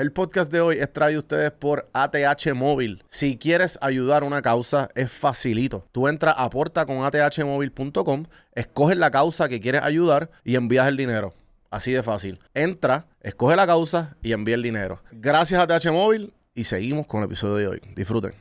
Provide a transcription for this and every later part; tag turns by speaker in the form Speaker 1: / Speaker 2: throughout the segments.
Speaker 1: El podcast de hoy es traído a ustedes por ATH Móvil. Si quieres ayudar a una causa, es facilito. Tú entras a aportaconathmobile.com, escoges la causa que quieres ayudar y envías el dinero. Así de fácil. Entra, escoge la causa y envía el dinero. Gracias a ATH Móvil y seguimos con el episodio de hoy. Disfruten.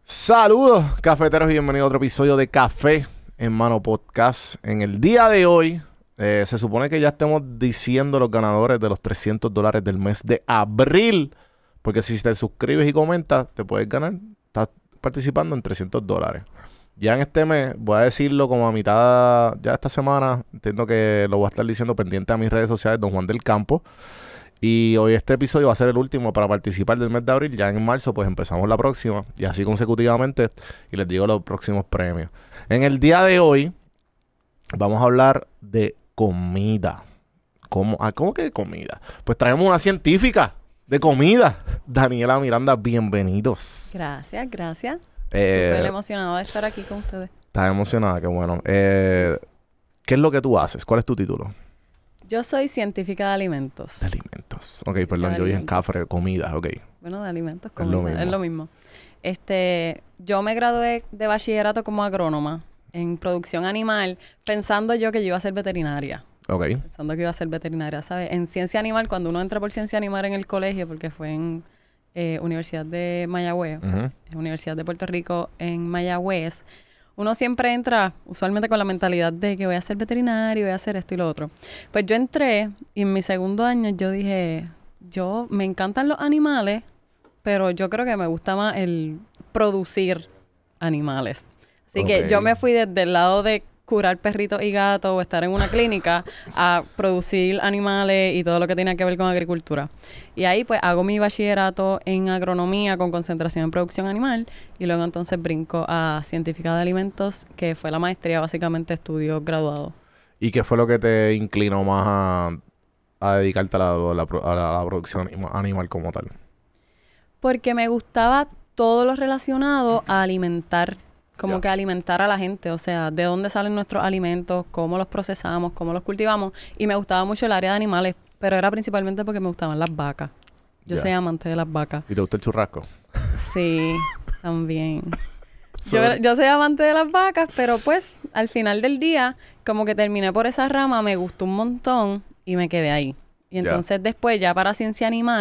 Speaker 1: Saludos, cafeteros, y bienvenidos a otro episodio de Café en Mano Podcast. En el día de hoy, se supone que ya estemos diciendo los ganadores de los $300 del mes de abril. Porque si te suscribes y comentas, te puedes ganar. Estás participando en $300. Ya en este mes, voy a decirlo como a mitad, ya esta semana, entiendo que lo voy a estar diciendo pendiente a mis redes sociales, Don Juan del Campo. Y hoy este episodio va a ser el último para participar del mes de abril. Ya en marzo pues empezamos la próxima. Y así consecutivamente. Y les digo los próximos premios. En el día de hoy vamos a hablar de comida. ¿Cómo que de comida? Pues traemos una científica de comida. Daniela Miranda, bienvenidos.
Speaker 2: Gracias. Estoy emocionada de estar aquí con ustedes.
Speaker 1: ¿Estás emocionada? Qué bueno. ¿Qué es lo que tú haces? ¿Cuál es tu título?
Speaker 2: Yo soy científica de alimentos.
Speaker 1: De alimentos. Ok, perdón, yo vi en cafre, comida, ok.
Speaker 2: Bueno, de alimentos, comida, es lo mismo. Yo me gradué de bachillerato como agrónoma en producción animal, pensando yo que yo iba a ser veterinaria.
Speaker 1: Ok.
Speaker 2: Pensando que iba a ser veterinaria, ¿sabes? En ciencia animal, cuando uno entra por ciencia animal en el colegio, porque fue en Universidad de Mayagüez, Universidad de Puerto Rico en Mayagüez, uno siempre entra usualmente con la mentalidad de que voy a ser veterinario, voy a hacer esto y lo otro. Pues yo entré y en mi segundo año yo dije, me encantan los animales, pero yo creo que me gusta más el producir animales. Así que yo me fui desde el lado de curar perritos y gatos o estar en una clínica a producir animales y todo lo que tiene que ver con agricultura. Y ahí pues hago mi bachillerato en agronomía con concentración en producción animal y luego entonces brinco a científica de alimentos, que fue la maestría, básicamente estudios graduados.
Speaker 1: ¿Y qué fue lo que te inclinó más a dedicarte a la producción animal como tal?
Speaker 2: Porque me gustaba todo lo relacionado a alimentar, que alimentar a la gente, o sea, de dónde salen nuestros alimentos, cómo los procesamos, cómo los cultivamos, y me gustaba mucho el área de animales, pero era principalmente porque me gustaban las vacas. Yo soy amante de las vacas.
Speaker 1: ¿Y te gusta el churrasco?
Speaker 2: Sí, también. Yo soy amante de las vacas, pero pues al final del día, como que terminé por esa rama, me gustó un montón y me quedé ahí. Y entonces después ya para científica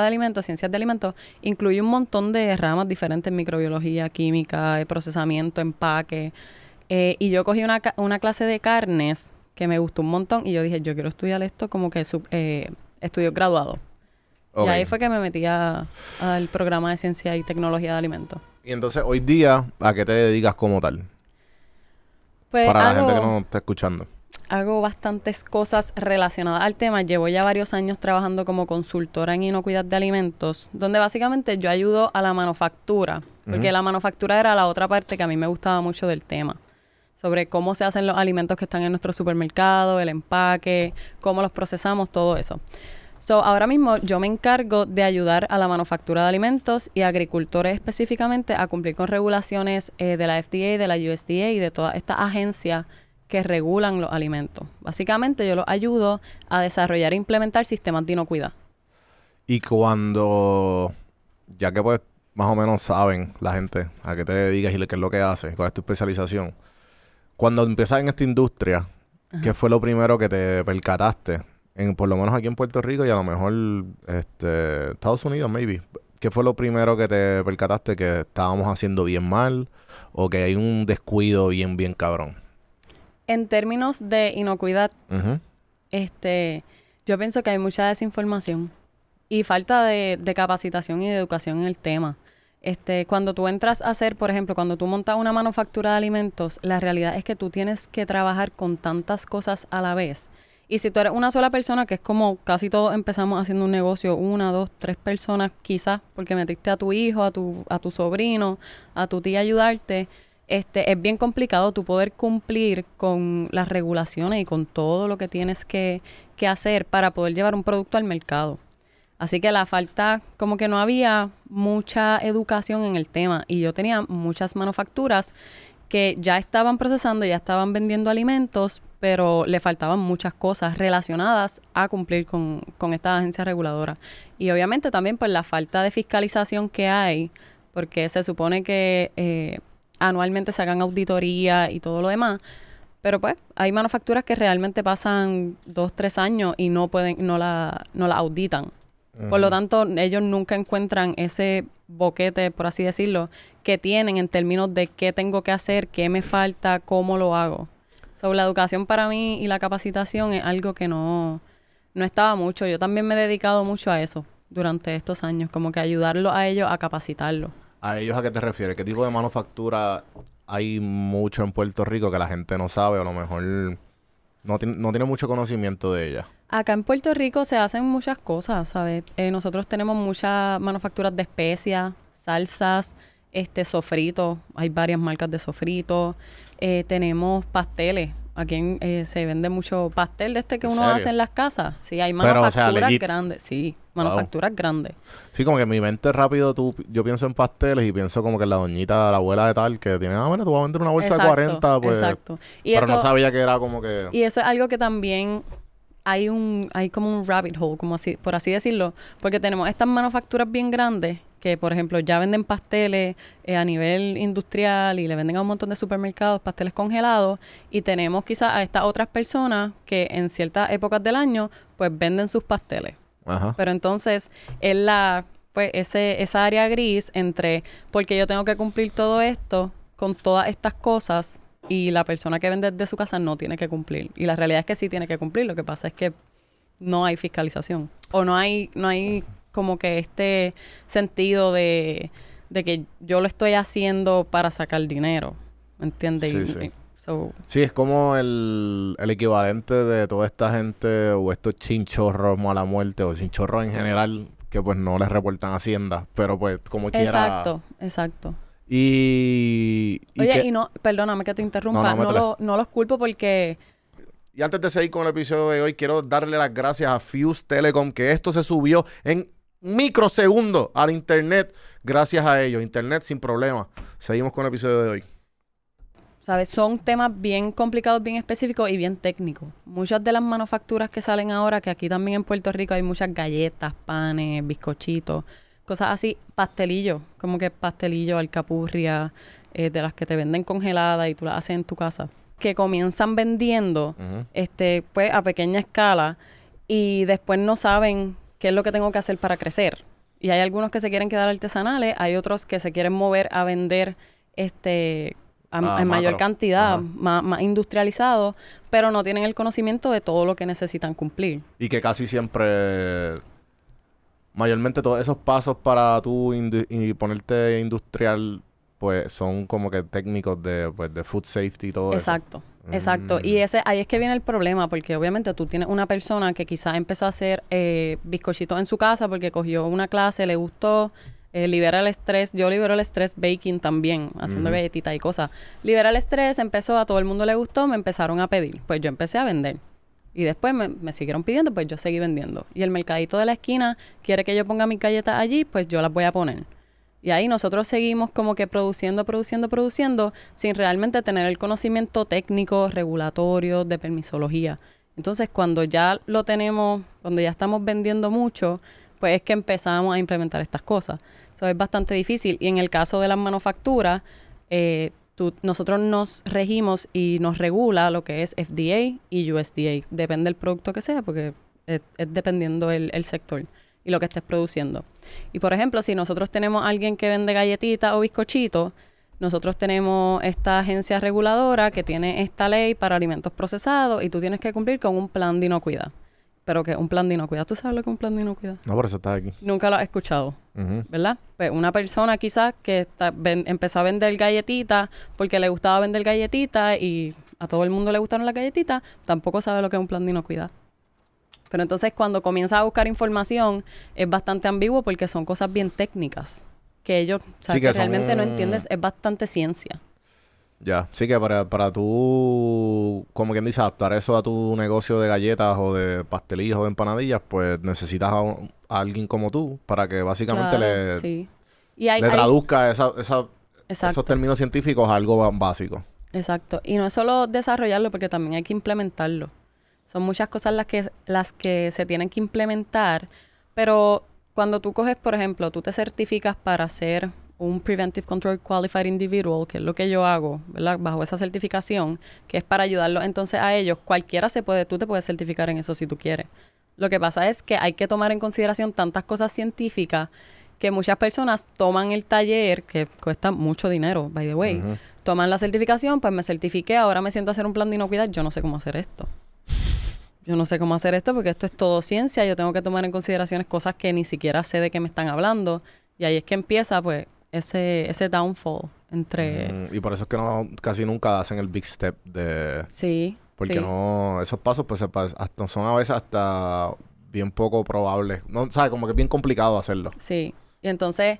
Speaker 2: de alimentos, ciencias de alimentos, incluye un montón de ramas diferentes, microbiología, química, procesamiento, empaque. Y yo cogí una clase de carnes que me gustó un montón y yo dije, yo quiero estudiar esto como que estudios graduados. Okay. Y ahí fue que me metí al programa de ciencia y tecnología de alimentos.
Speaker 1: Y entonces, hoy día, ¿a qué te dedicas como tal?
Speaker 2: Pues
Speaker 1: para la gente que no está escuchando.
Speaker 2: Hago bastantes cosas relacionadas al tema. Llevo ya varios años trabajando como consultora en inocuidad de alimentos, donde básicamente yo ayudo a la manufactura, porque la manufactura era la otra parte que a mí me gustaba mucho del tema, sobre cómo se hacen los alimentos que están en nuestro supermercado, el empaque, cómo los procesamos, todo eso. Ahora mismo yo me encargo de ayudar a la manufactura de alimentos y agricultores específicamente a cumplir con regulaciones de la FDA, de la USDA y de todas estas agencias que regulan los alimentos. Básicamente yo los ayudo a desarrollar e implementar sistemas de inocuidad.
Speaker 1: Y cuando, ya que pues más o menos saben la gente a qué te dedicas y qué es lo que haces, cuál es tu especialización, cuando empiezas en esta industria, ¿qué fue lo primero que te percataste? Por lo menos aquí en Puerto Rico y a lo mejor Estados Unidos, maybe. ¿Qué fue lo primero que te percataste que estábamos haciendo bien mal o que hay un descuido bien cabrón?
Speaker 2: En términos de inocuidad, yo pienso que hay mucha desinformación y falta de capacitación y de educación en el tema. Cuando tú entras a hacer, por ejemplo, cuando tú montas una manufactura de alimentos, la realidad es que tú tienes que trabajar con tantas cosas a la vez. Y si tú eres una sola persona, que es como casi todos empezamos haciendo un negocio, 1, 2, 3 personas quizás, porque metiste a tu hijo, a tu sobrino, a tu tía a ayudarte, es bien complicado tú poder cumplir con las regulaciones y con todo lo que tienes que hacer para poder llevar un producto al mercado. Así que la falta, como que no había mucha educación en el tema y yo tenía muchas manufacturas que ya estaban procesando, ya estaban vendiendo alimentos, pero le faltaban muchas cosas relacionadas a cumplir con esta agencia reguladora. Y obviamente también pues la falta de fiscalización que hay, porque se supone que anualmente se hagan auditoría y todo lo demás, pero pues hay manufacturas que realmente pasan 2, 3 años y no la auditan. Por lo tanto, ellos nunca encuentran ese boquete, por así decirlo, que tienen en términos de qué tengo que hacer, qué me falta, cómo lo hago. So, la educación para mí y la capacitación es algo que no estaba mucho. Yo también me he dedicado mucho a eso durante estos años, como que ayudarlos a ellos a capacitarlos.
Speaker 1: ¿A ellos a qué te refieres? ¿Qué tipo de manufactura hay mucho en Puerto Rico que la gente no sabe o a lo mejor no tiene mucho conocimiento de ella?
Speaker 2: Acá en Puerto Rico se hacen muchas cosas, ¿sabes? Nosotros tenemos muchas manufacturas de especias, salsas, sofritos. Hay varias marcas de sofritos. Tenemos pasteles. Aquí se vende mucho pastel que uno hace en las casas. Sí, hay manufacturas grandes. Sí, manufacturas grandes.
Speaker 1: Sí, como que en mi mente rápido yo pienso en pasteles y pienso como que la doñita, la abuela de tal, que tiene, bueno, tú vas a vender una bolsa de 40, pues.
Speaker 2: Exacto.
Speaker 1: Pero no sabía que era como que...
Speaker 2: Y eso es algo que también hay como un rabbit hole, como así, por así decirlo, porque tenemos estas manufacturas bien grandes que, por ejemplo, ya venden pasteles a nivel industrial y le venden a un montón de supermercados pasteles congelados, y tenemos quizás a estas otras personas que en ciertas épocas del año pues venden sus pasteles.
Speaker 1: Ajá.
Speaker 2: Pero entonces es esa área gris entre porque yo tengo que cumplir todo esto con todas estas cosas y la persona que vende de su casa no tiene que cumplir. Y la realidad es que sí tiene que cumplir. Lo que pasa es que no hay fiscalización. O no hay como que este sentido de que yo lo estoy haciendo para sacar dinero. ¿Me entiendes?
Speaker 1: Sí. Sí, es como el equivalente de toda esta gente o estos chinchorros mala muerte o chinchorros en general que pues no les reportan a Hacienda, pero pues como quiera...
Speaker 2: Exacto.
Speaker 1: Oye,
Speaker 2: y no, perdóname que te interrumpa, no los culpo porque...
Speaker 1: Y antes de seguir con el episodio de hoy, quiero darle las gracias a Fuse Telecom, que esto se subió en microsegundos al internet, gracias a ellos. Internet sin problema. Seguimos con el episodio de hoy.
Speaker 2: ¿Sabes? Son temas bien complicados, bien específicos y bien técnicos. Muchas de las manufacturas que salen ahora, que aquí también en Puerto Rico hay muchas galletas, panes, bizcochitos, cosas así, pastelillos, como que pastelillos, alcapurria, de las que te venden congeladas y tú las haces en tu casa, que comienzan vendiendo pues a pequeña escala y después no saben qué es lo que tengo que hacer para crecer. Y hay algunos que se quieren quedar artesanales, hay otros que se quieren mover a vender en mayor cantidad, más industrializado, pero no tienen el conocimiento de todo lo que necesitan cumplir.
Speaker 1: Y que casi siempre, mayormente todos esos pasos para tú ponerte industrial, pues son como que técnicos de food safety y todo eso.
Speaker 2: Exacto. Y ahí es que viene el problema, porque obviamente tú tienes una persona que quizás empezó a hacer bizcochitos en su casa porque cogió una clase, le gustó, libera el estrés. Yo libero el estrés baking también, haciendo galletitas y cosas. Libera el estrés, a todo el mundo le gustó, me empezaron a pedir. Pues yo empecé a vender. Y después me siguieron pidiendo, pues yo seguí vendiendo. Y el mercadito de la esquina quiere que yo ponga mis galletas allí, pues yo las voy a poner. Y ahí nosotros seguimos como que produciendo, sin realmente tener el conocimiento técnico, regulatorio, de permisología. Entonces, cuando ya lo tenemos, cuando ya estamos vendiendo mucho, pues es que empezamos a implementar estas cosas. Eso es bastante difícil. Y en el caso de las manufacturas, nosotros nos regimos y nos regula lo que es FDA y USDA. Depende del producto que sea, porque es dependiendo el sector y lo que estés produciendo. Y por ejemplo, si nosotros tenemos a alguien que vende galletitas o bizcochitos, nosotros tenemos esta agencia reguladora que tiene esta ley para alimentos procesados y tú tienes que cumplir con un plan de inocuidad. Pero que un plan de inocuidad, ¿tú sabes lo que es un plan de inocuidad?
Speaker 1: No, por eso estás aquí.
Speaker 2: Nunca lo has escuchado, ¿verdad? Pues una persona quizás que empezó a vender galletitas porque le gustaba vender galletitas y a todo el mundo le gustaron las galletitas, tampoco sabe lo que es un plan de inocuidad. Pero entonces cuando comienzas a buscar información es bastante ambiguo porque son cosas bien técnicas que ellos, que realmente no entiendes, es bastante ciencia.
Speaker 1: Ya, sí que para tú, como quien dice, adaptar eso a tu negocio de galletas o de pastelillos o de empanadillas, pues necesitas a alguien como tú para que básicamente le traduzca
Speaker 2: Exacto.
Speaker 1: esos términos científicos es algo básico.
Speaker 2: Exacto. Y no es solo desarrollarlo, porque también hay que implementarlo. Son muchas cosas las que se tienen que implementar, pero cuando tú coges, por ejemplo, tú te certificas para ser un Preventive Control Qualified Individual, que es lo que yo hago, ¿verdad? Bajo esa certificación, que es para ayudarlos entonces a ellos. Tú te puedes certificar en eso si tú quieres. Lo que pasa es que hay que tomar en consideración tantas cosas científicas que muchas personas toman el taller, que cuesta mucho dinero, by the way, toman la certificación, pues me certifiqué, ahora me siento a hacer un plan de inocuidad, yo no sé cómo hacer esto. Yo no sé cómo hacer esto porque esto es todo ciencia, yo tengo que tomar en consideración cosas que ni siquiera sé de qué me están hablando, y ahí es que empieza, pues, ese downfall entre...
Speaker 1: Y por eso es que casi nunca hacen el big step de...
Speaker 2: Sí.
Speaker 1: Porque no... Esos pasos, pues, son a veces hasta bien poco probables. No, ¿sabes? Como que es bien complicado hacerlo.
Speaker 2: Sí. Y entonces,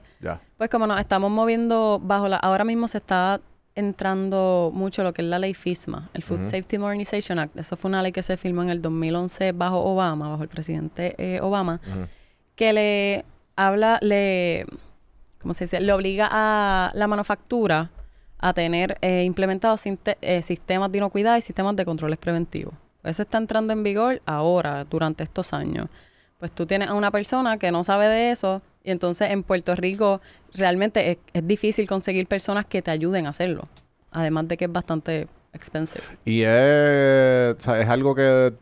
Speaker 2: pues como nos estamos moviendo ahora mismo se está entrando mucho lo que es la ley FSMA, el Food Safety Modernization Act. Eso fue una ley que se firmó en el 2011 bajo el presidente Obama, que ¿cómo se dice? Le obliga a la manufactura a tener implementados sistemas de inocuidad y sistemas de controles preventivos. Eso está entrando en vigor ahora, durante estos años. Pues tú tienes a una persona que no sabe de eso y entonces en Puerto Rico realmente es difícil conseguir personas que te ayuden a hacerlo. Además de que es bastante expensive.
Speaker 1: Y es algo que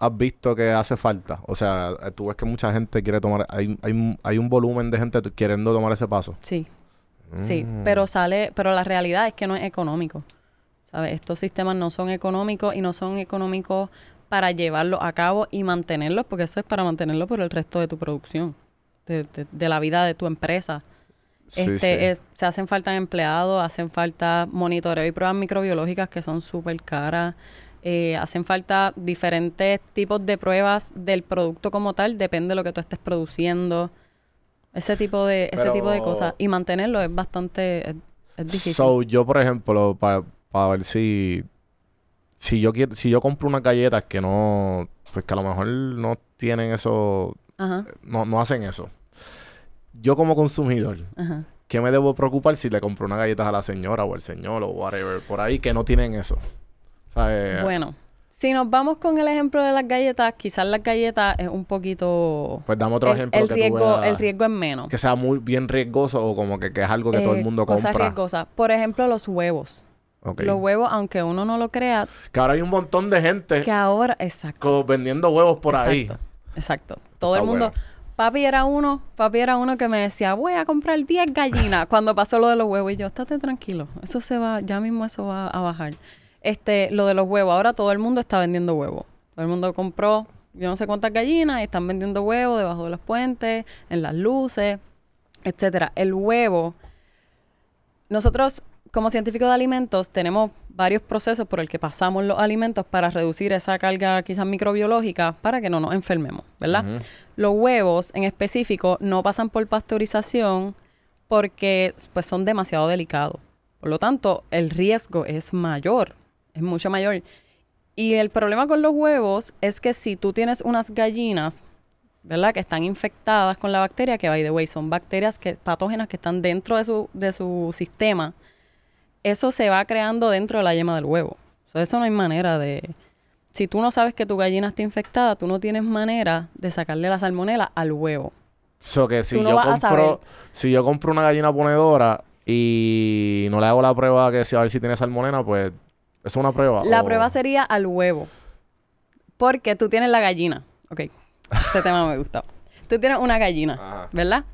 Speaker 1: has visto que hace falta. O sea, tú ves que mucha gente quiere tomar... Hay un volumen de gente queriendo tomar ese paso.
Speaker 2: Sí. Sí, pero la realidad es que no es económico. ¿Sabes? Estos sistemas no son económicos y no son económicos para llevarlos a cabo y mantenerlos, porque eso es para mantenerlo por el resto de tu producción, de la vida de tu empresa. Se hacen falta empleados, hacen falta monitoreo y pruebas microbiológicas que son súper caras. Hacen falta diferentes tipos de pruebas del producto como tal, depende de lo que tú estés produciendo. Ese tipo de cosas. Y mantenerlo es bastante... Es difícil.
Speaker 1: So, yo, por ejemplo, para ver si yo compro unas galletas que no... Pues que a lo mejor no tienen eso... No hacen eso. Yo como consumidor, ¿qué me debo preocupar si le compro unas galletas a la señora o el señor o whatever por ahí que no tienen eso?
Speaker 2: Bueno, si nos vamos con el ejemplo de las galletas, quizás las galletas es un poquito...
Speaker 1: Pues dame otro ejemplo
Speaker 2: el riesgo es menos.
Speaker 1: Que sea muy bien riesgoso o como que es algo que todo el mundo compra.
Speaker 2: Cosas riesgosas. Por ejemplo, los huevos. Okay. Los huevos, aunque uno no lo crea...
Speaker 1: Que ahora hay un montón de gente...
Speaker 2: Que ahora... Exacto.
Speaker 1: Vendiendo huevos por ahí.
Speaker 2: Exacto. Todo el mundo... Bueno. Papi era uno que me decía, voy a comprar 10 gallinas cuando pasó lo de los huevos. Y yo, estate tranquilo. Eso se va... Ya mismo eso va a bajar. Lo de los huevos. Ahora todo el mundo está vendiendo huevos. Todo el mundo compró yo no sé cuántas gallinas y están vendiendo huevos debajo de los puentes, en las luces, etcétera. El huevo... Nosotros... Como científicos de alimentos, tenemos varios procesos por el que pasamos los alimentos para reducir esa carga quizás microbiológica para que no nos enfermemos, ¿verdad? Los huevos, en específico, no pasan por pasteurización porque pues, son demasiado delicados. Por lo tanto, el riesgo es mayor, es mucho mayor. Y el problema con los huevos es que si tú tienes unas gallinas, ¿verdad? Que están infectadas con la bacteria, que by the way, son bacterias patógenas que están dentro de su sistema, eso se va creando dentro de la yema del huevo. Eso no hay manera de... Si tú no sabes que tu gallina está infectada, tú no tienes manera de sacarle la salmonela al huevo.
Speaker 1: Que si yo compro una gallina ponedora y no le hago la prueba a ver si tiene salmonela, pues es una prueba.
Speaker 2: La prueba sería al huevo. Porque tú tienes la gallina. Ok, este tema me gusta. Tú tienes una gallina, ¿verdad?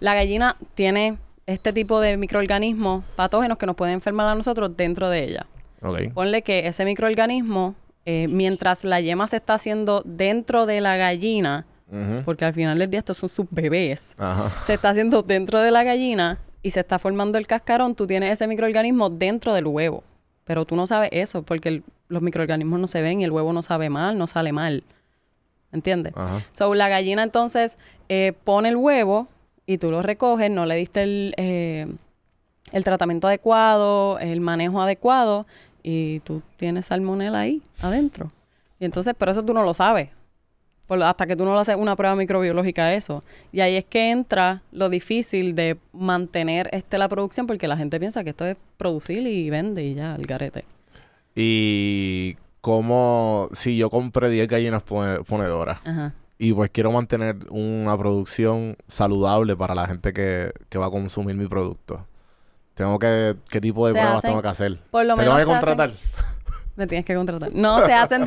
Speaker 2: La gallina tiene... este tipo de microorganismos patógenos que nos pueden enfermar a nosotros dentro de ella.
Speaker 1: Okay.
Speaker 2: Ponle que ese microorganismo, mientras la yema se está haciendo dentro de la gallina, porque al final del día estos son sus bebés, se está haciendo dentro de la gallina y se está formando el cascarón, tú tienes ese microorganismo dentro del huevo. Pero tú no sabes eso porque los microorganismos no se ven y el huevo no sabe mal, no sale mal. ¿Entiendes? So, la gallina entonces pone el huevo... y tú lo recoges, no le diste el tratamiento adecuado, el manejo adecuado, y tú tienes salmonela ahí, adentro. Y entonces, pero eso tú no lo sabes. hasta que tú no le haces una prueba microbiológica a eso. Y ahí es que entra lo difícil de mantener la producción, porque la gente piensa que esto es producir y vende y ya, el garete.
Speaker 1: Y como si yo compré 10 gallinas ponedoras y pues quiero mantener una producción saludable para la gente que va a consumir mi producto. ¿Qué tipo de pruebas tengo que hacer?
Speaker 2: Por lo menos
Speaker 1: ¿Te tengo que contratar?
Speaker 2: Me tienes que contratar. No, se hacen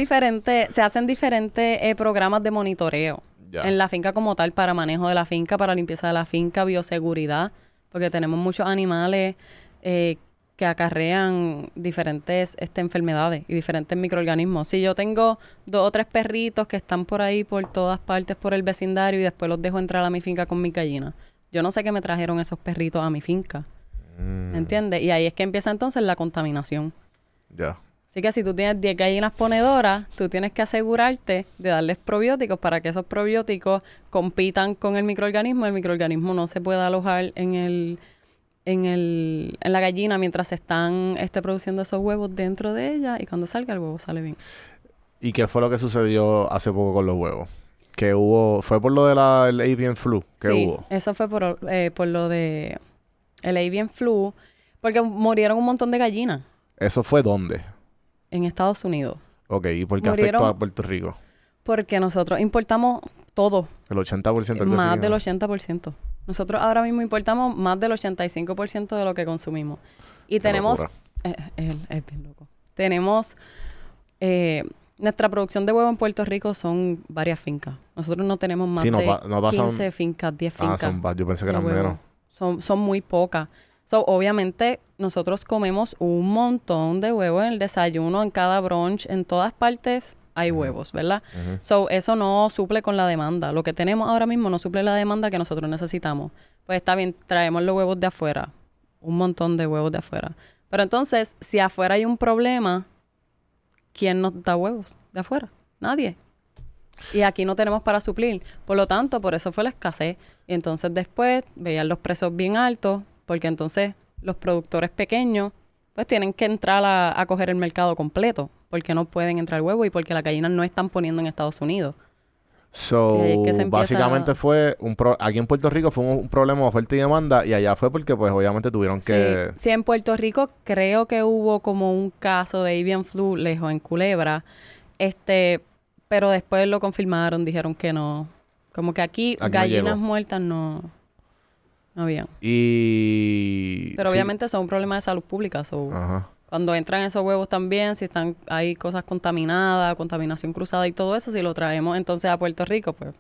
Speaker 2: diferentes programas de monitoreo en la finca como tal, para manejo de la finca, para limpieza de la finca, bioseguridad, porque tenemos muchos animales que acarrean diferentes enfermedades y diferentes microorganismos. Si yo tengo 2 o 3 perritos que están por ahí, por todas partes, por el vecindario, y después los dejo entrar a mi finca con mi gallina, yo no sé qué me trajeron esos perritos a mi finca. ¿Entiendes? Y ahí es que empieza entonces la contaminación.
Speaker 1: Ya.
Speaker 2: Así que si tú tienes 10 gallinas ponedoras, tú tienes que asegurarte de darles probióticos para que esos probióticos compitan con el microorganismo no se pueda alojar en la gallina mientras se están produciendo esos huevos dentro de ella, y cuando salga el huevo sale bien.
Speaker 1: ¿Y qué fue lo que sucedió hace poco con los huevos? ¿Fue por lo del avian flu que hubo?
Speaker 2: Sí, eso fue por lo de el avian flu, porque murieron un montón de gallinas.
Speaker 1: ¿Eso fue dónde?
Speaker 2: En Estados Unidos.
Speaker 1: Ok, ¿y por qué afectó a Puerto Rico?
Speaker 2: Porque nosotros importamos todo.
Speaker 1: El 80%
Speaker 2: Más del 80%. Nosotros ahora mismo importamos más del 85% de lo que consumimos. Y tenemos... Es bien loco. Tenemos... nuestra producción de huevo en Puerto Rico son varias fincas. Nosotros no tenemos más de 15 fincas, 10 fincas.
Speaker 1: Yo pensé que eran menos.
Speaker 2: Son muy pocas. Obviamente, nosotros comemos un montón de huevos en el desayuno, en cada brunch, en todas partes hay huevos, ¿verdad? Eso no suple con la demanda. Lo que tenemos ahora mismo no suple la demanda que nosotros necesitamos. Pues está bien, traemos los huevos de afuera. Un montón de huevos de afuera. Pero entonces, si afuera hay un problema, ¿quién nos da huevos de afuera? Nadie. Y aquí no tenemos para suplir. Por lo tanto, por eso fue la escasez. Y entonces después veían los precios bien altos, porque entonces los productores pequeños pues tienen que entrar a coger el mercado completo, porque no pueden entrar al huevo y porque las gallinas no están poniendo en Estados Unidos.
Speaker 1: Básicamente fue aquí en Puerto Rico fue un problema de oferta y demanda, y allá fue porque pues obviamente tuvieron que...
Speaker 2: Sí, en Puerto Rico creo que hubo como un caso de avian flu lejos en Culebra, pero después lo confirmaron, dijeron que no. Como que aquí gallinas muertas no habían. Pero obviamente eso es un problema de salud pública. Cuando entran esos huevos también, si hay cosas contaminadas, contaminación cruzada y todo eso, si lo traemos entonces a Puerto Rico, pues...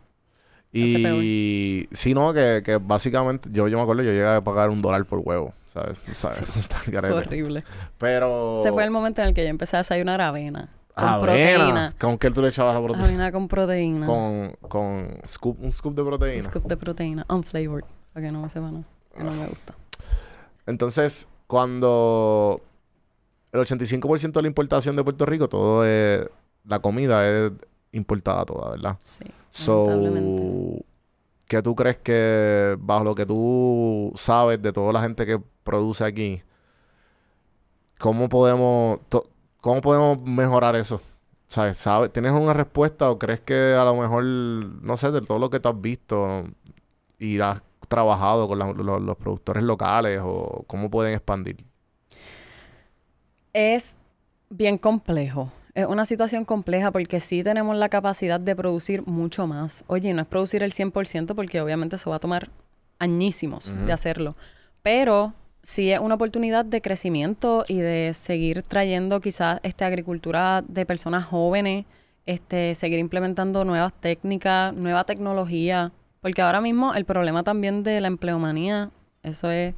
Speaker 2: Y
Speaker 1: sí, no, que básicamente, yo me acuerdo, yo llegué a pagar $1 por huevo, ¿sabes?
Speaker 2: Horrible.
Speaker 1: Pero...
Speaker 2: Ese fue el momento en el que yo empecé a desayunar avena. Con proteína.
Speaker 1: ¿Con qué tú le echabas la proteína?
Speaker 2: Avena con proteína.
Speaker 1: Con un scoop de proteína.
Speaker 2: Un scoop de proteína. Unflavored. Para que no me sepa, no. Que no me gusta.
Speaker 1: Entonces, cuando el 85% de la importación de Puerto Rico, la comida es importada toda, ¿verdad?
Speaker 2: Sí, lamentablemente.
Speaker 1: ¿Qué tú crees que, bajo lo que tú sabes de toda la gente que produce aquí, cómo podemos mejorar eso? ¿Sabes? ¿Tienes una respuesta o crees que a lo mejor, no sé, de todo lo que tú has visto y has trabajado con los productores locales, o cómo pueden expandir?
Speaker 2: Es bien complejo. Es una situación compleja porque sí tenemos la capacidad de producir mucho más. Oye, no es producir el 100% porque obviamente eso va a tomar añísimos de hacerlo. Pero sí es una oportunidad de crecimiento y de seguir trayendo quizás agricultura de personas jóvenes, seguir implementando nuevas técnicas, nueva tecnología. Porque ahora mismo el problema también de la empleomanía, eso es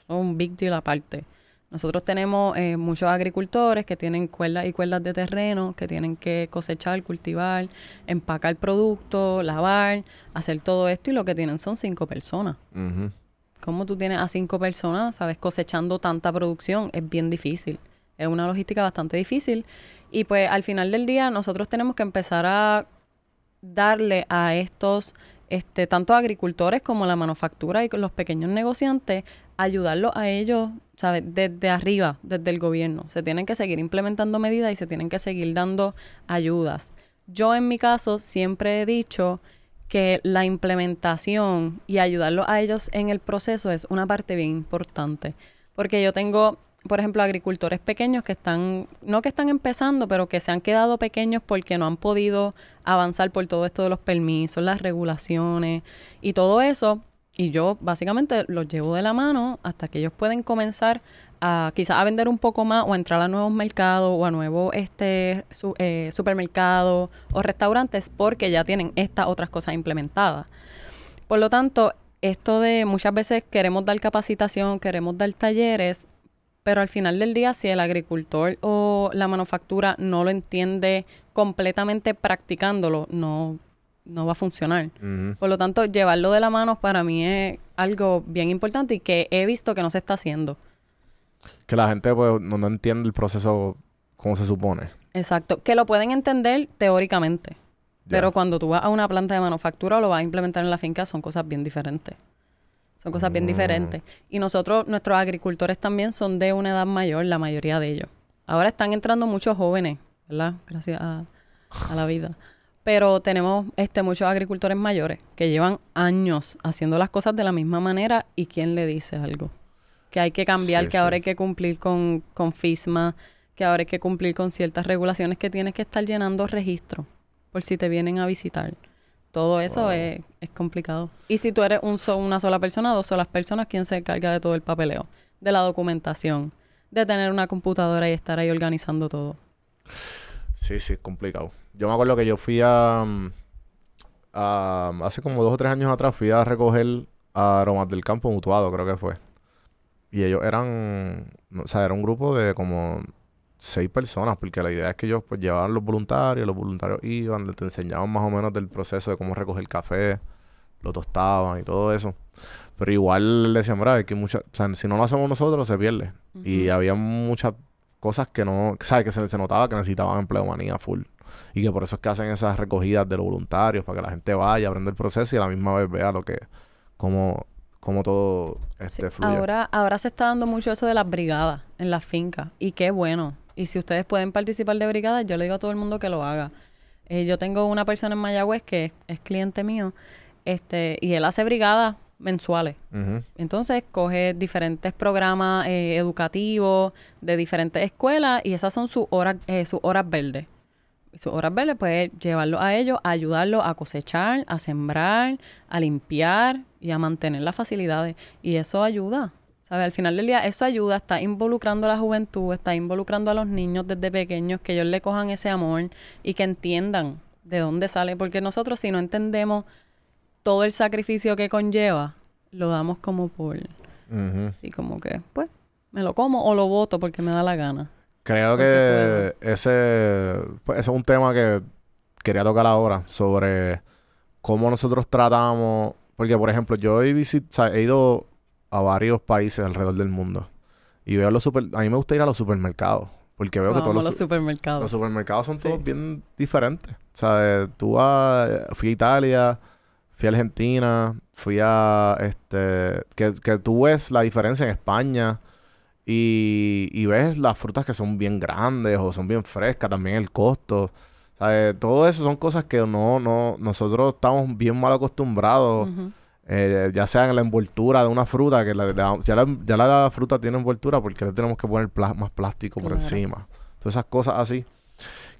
Speaker 2: un big deal aparte. Nosotros tenemos muchos agricultores que tienen cuerdas y cuerdas de terreno, que tienen que cosechar, cultivar, empacar producto, lavar, hacer todo esto, y lo que tienen son 5 personas. ¿Cómo tú tienes a 5 personas, sabes, cosechando tanta producción? Es bien difícil. Es una logística bastante difícil. Y pues al final del día nosotros tenemos que empezar a darle a estos, tanto agricultores como la manufactura y los pequeños negociantes, ayudarlos a ellos, ¿sabes? Desde arriba, desde el gobierno. Se tienen que seguir implementando medidas y se tienen que seguir dando ayudas. Yo en mi caso siempre he dicho que la implementación y ayudarlos a ellos en el proceso es una parte bien importante. Porque yo tengo, por ejemplo, agricultores pequeños que están, no que están empezando, pero que se han quedado pequeños porque no han podido avanzar por todo esto de los permisos, las regulaciones y todo eso. Y yo básicamente los llevo de la mano hasta que ellos pueden comenzar a quizás a vender un poco más o a entrar a nuevos mercados o a nuevos supermercados o restaurantes porque ya tienen estas otras cosas implementadas. Por lo tanto, esto de muchas veces queremos dar capacitación, queremos dar talleres, pero al final del día, si el agricultor o la manufactura no lo entiende completamente practicándolo, no va a funcionar. Por lo tanto, llevarlo de la mano para mí es algo bien importante y que he visto que no se está haciendo.
Speaker 1: Que la gente pues no entiende el proceso como se supone.
Speaker 2: Exacto. Que lo pueden entender teóricamente. Pero cuando tú vas a una planta de manufactura o lo vas a implementar en la finca, son cosas bien diferentes. Son cosas bien diferentes. Y nosotros, nuestros agricultores también son de una edad mayor, la mayoría de ellos. Ahora están entrando muchos jóvenes, ¿verdad? Gracias a la vida. Pero tenemos muchos agricultores mayores que llevan años haciendo las cosas de la misma manera y ¿quién le dice algo? Que hay que cambiar, que ahora hay que cumplir con FISMA, que ahora hay que cumplir con ciertas regulaciones que tienes que estar llenando registro por si te vienen a visitar. Todo eso es complicado. Y si tú eres una sola persona, 2 solas personas, ¿quién se encarga de todo el papeleo? De la documentación, de tener una computadora y estar ahí organizando todo.
Speaker 1: Sí, es complicado. Yo me acuerdo que yo fui hace como 2 o 3 años atrás, fui a recoger a Aromas del Campo en Utuado, creo que fue. Y ellos eran, o sea, era un grupo de como 6 personas, porque la idea es que ellos pues llevaban los voluntarios iban, te enseñaban más o menos del proceso de cómo recoger café, lo tostaban y todo eso. Pero igual le decían, mira, es que o sea, si no lo hacemos nosotros se pierde. Y había muchas cosas que no, ¿sabes? Que se notaba que necesitaban empleomanía full. Y que por eso es que hacen esas recogidas de los voluntarios, para que la gente vaya, aprenda el proceso y a la misma vez vea cómo todo fluye.
Speaker 2: Ahora se está dando mucho eso de las brigadas en las fincas. Y qué bueno. Y si ustedes pueden participar de brigadas, yo le digo a todo el mundo que lo haga. Yo tengo una persona en Mayagüez que es cliente mío, y él hace brigadas mensuales. Entonces, coge diferentes programas educativos de diferentes escuelas y esas son sus horas verdes. Sus horas verdes, pues, llevarlos a ellos, a ayudarlos a cosechar, a sembrar, a limpiar y a mantener las facilidades. Y eso ayuda, ¿sabes? Al final del día, eso ayuda, está involucrando a la juventud, está involucrando a los niños desde pequeños, que ellos le cojan ese amor y que entiendan de dónde sale. Porque nosotros, si no entendemos todo el sacrificio que conlleva, lo damos como por... Así como que, pues, me lo como o lo boto porque me da la gana.
Speaker 1: Creo que ese es un tema que quería tocar ahora, sobre cómo nosotros tratamos... Porque, por ejemplo, yo he ido a varios países alrededor del mundo y veo a mí me gusta ir a los supermercados, porque veo que todos los supermercados son todos bien diferentes. O sea, fui a Italia, fui a Argentina, fui a... que tú ves la diferencia en España y ves las frutas que son bien grandes o son bien frescas, también el costo. O sea, todo eso son cosas que nosotros estamos bien mal acostumbrados. Ya sea en la envoltura de una fruta, que ya la fruta tiene envoltura porque le tenemos que poner más plástico por encima. Todas esas cosas así.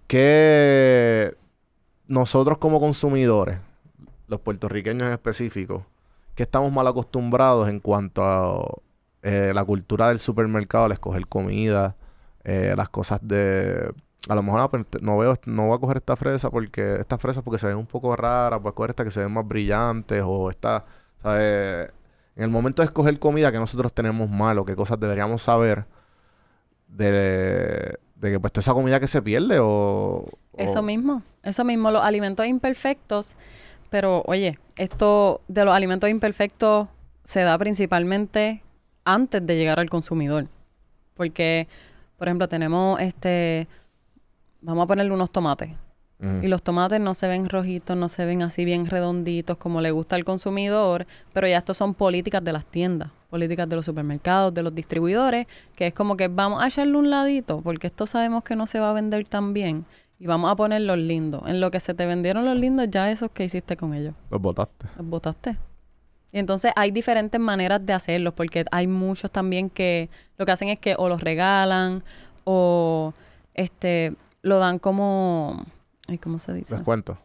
Speaker 1: Que nosotros como consumidores, los puertorriqueños en específico, que estamos mal acostumbrados en cuanto a la cultura del supermercado, al escoger comida, las cosas de... A lo mejor no voy a coger estas fresas porque se ven un poco raras, voy a coger estas que se ven más brillantes o ¿sabes? En el momento de escoger comida que nosotros tenemos mal o qué cosas deberíamos saber de que pues toda esa comida que se pierde Eso
Speaker 2: mismo, los alimentos imperfectos. Pero oye, esto de los alimentos imperfectos se da principalmente antes de llegar al consumidor. Porque, por ejemplo, tenemos vamos a ponerle unos tomates. Y los tomates no se ven rojitos, no se ven así bien redonditos como le gusta al consumidor, pero ya estos son políticas de las tiendas, políticas de los supermercados, de los distribuidores, que es como que vamos a echarle un ladito, porque esto sabemos que no se va a vender tan bien. y vamos a poner los lindos. En lo que se te vendieron los lindos, ya esos que hiciste con ellos.
Speaker 1: Los botaste.
Speaker 2: Los botaste. Y entonces hay diferentes maneras de hacerlos, porque hay muchos también que lo que hacen es que o los regalan o lo dan como... Ay, ¿cómo se dice?
Speaker 1: Descuento.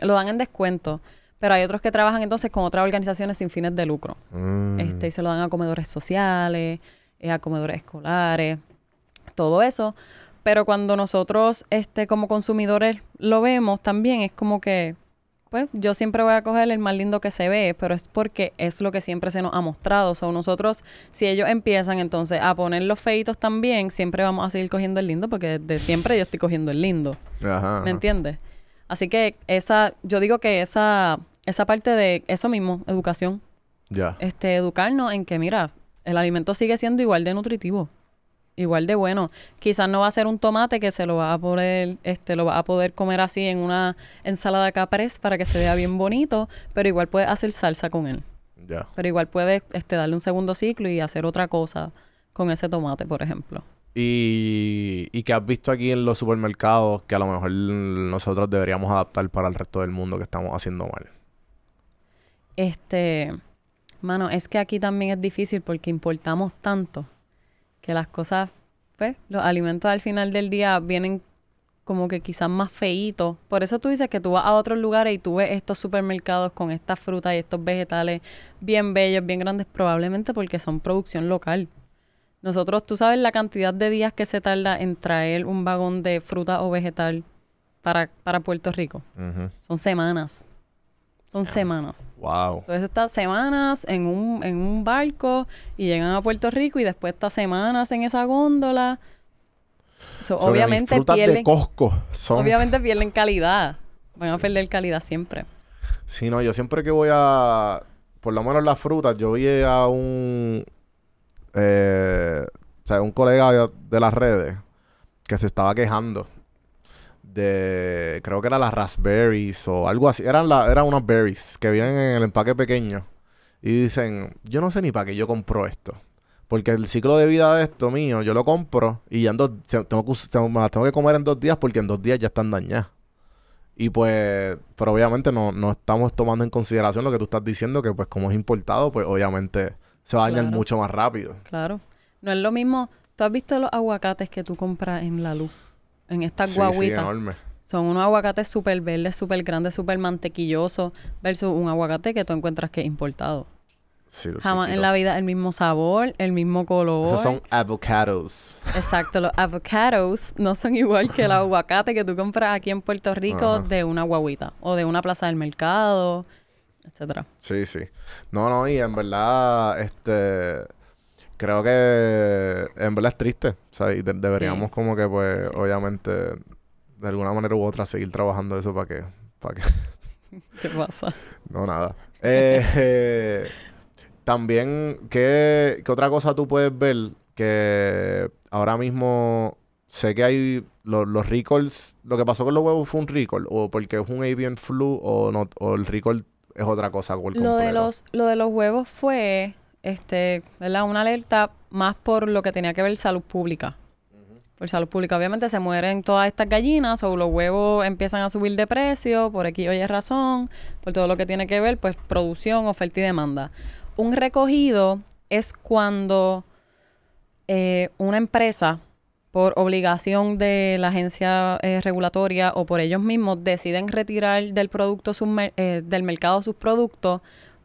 Speaker 2: Lo dan en descuento. Pero hay otros que trabajan entonces con otras organizaciones sin fines de lucro. Y se lo dan a comedores sociales, a comedores escolares, todo eso. Pero cuando nosotros como consumidores lo vemos también, es como que, pues, yo siempre voy a coger el más lindo que se ve, pero es porque es lo que siempre se nos ha mostrado. O sea, nosotros, si ellos empiezan entonces a poner los feitos también, siempre vamos a seguir cogiendo el lindo, porque desde siempre yo estoy cogiendo el lindo.
Speaker 1: Ajá.
Speaker 2: ¿Me entiendes? Así que yo digo que esa parte de eso mismo, educación.
Speaker 1: Ya.
Speaker 2: Educarnos en que, mira, el alimento sigue siendo igual de nutritivo, igual de bueno. Quizás no va a ser un tomate que se lo va a poder, lo va a poder comer así en una ensalada caprese para que se vea bien bonito, pero igual puedes hacer salsa con él.
Speaker 1: Ya.
Speaker 2: Pero igual puedes darle un segundo ciclo y hacer otra cosa con ese tomate, por ejemplo.
Speaker 1: Y que has visto aquí en los supermercados que a lo mejor nosotros deberíamos adaptar para el resto del mundo que estamos haciendo mal.
Speaker 2: Mano, es que aquí también es difícil porque importamos tanto que las cosas, pues, los alimentos al final del día vienen como que quizás más feitos. Por eso tú dices que tú vas a otros lugares y tú ves estos supermercados con estas frutas y estos vegetales bien bellos, bien grandes, probablemente porque son producción local. Nosotros, tú sabes la cantidad de días que se tarda en traer un vagón de fruta o vegetal para Puerto Rico. Son semanas. Son semanas.
Speaker 1: Wow.
Speaker 2: Entonces estas semanas en un barco y llegan a Puerto Rico y después estas semanas en esa góndola. Obviamente
Speaker 1: frutas
Speaker 2: pierden...
Speaker 1: de Costco son...
Speaker 2: Obviamente pierden calidad. Van a perder calidad siempre.
Speaker 1: Sí, no, yo siempre que voy a... Por lo menos las frutas, yo vi a un colega de las redes que se estaba quejando de... Creo que era las raspberries o algo así. Eran unas berries que vienen en el empaque pequeño. Y dicen, yo no sé ni para qué yo compro esto. Porque el ciclo de vida de esto mío, yo lo compro y ya me las tengo que comer en 2 días porque en 2 días ya están dañadas. Y pues, pero obviamente no estamos tomando en consideración lo que tú estás diciendo, que pues como es importado, pues obviamente se va a dañar mucho más rápido.
Speaker 2: Claro. No es lo mismo. ¿Tú has visto los aguacates que tú compras en La Luz? En estas guaguitas.
Speaker 1: Sí, enorme.
Speaker 2: Son unos aguacates súper verdes, súper grandes, súper mantequillosos, versus un aguacate que tú encuentras que es importado.
Speaker 1: Sí,
Speaker 2: Jamás en la vida el mismo sabor, el mismo color.
Speaker 1: Esos son avocados.
Speaker 2: Exacto, los avocados no son igual que el aguacate que tú compras aquí en Puerto Rico de una guaguita o de una plaza del mercado, etcétera.
Speaker 1: Sí, sí. No, y en verdad, creo que en verdad es triste. O sea, y deberíamos como que, pues, obviamente, de alguna manera u otra seguir trabajando eso para que...
Speaker 2: ¿Qué pasa?
Speaker 1: No, nada. También, ¿qué otra cosa tú puedes ver? Que ahora mismo sé que hay los recalls. Lo que pasó con los huevos fue un recall, o porque es un avian flu, o no, o el recall es otra cosa por completo.
Speaker 2: Lo de los huevos fue, ¿verdad? Una alerta más por lo que tenía que ver salud pública. Por salud pública, obviamente se mueren todas estas gallinas o los huevos empiezan a subir de precio por X o Y razón, por todo lo que tiene que ver, pues producción, oferta y demanda. Un recogido es cuando una empresa, por obligación de la agencia regulatoria o por ellos mismos, deciden retirar del mercado sus productos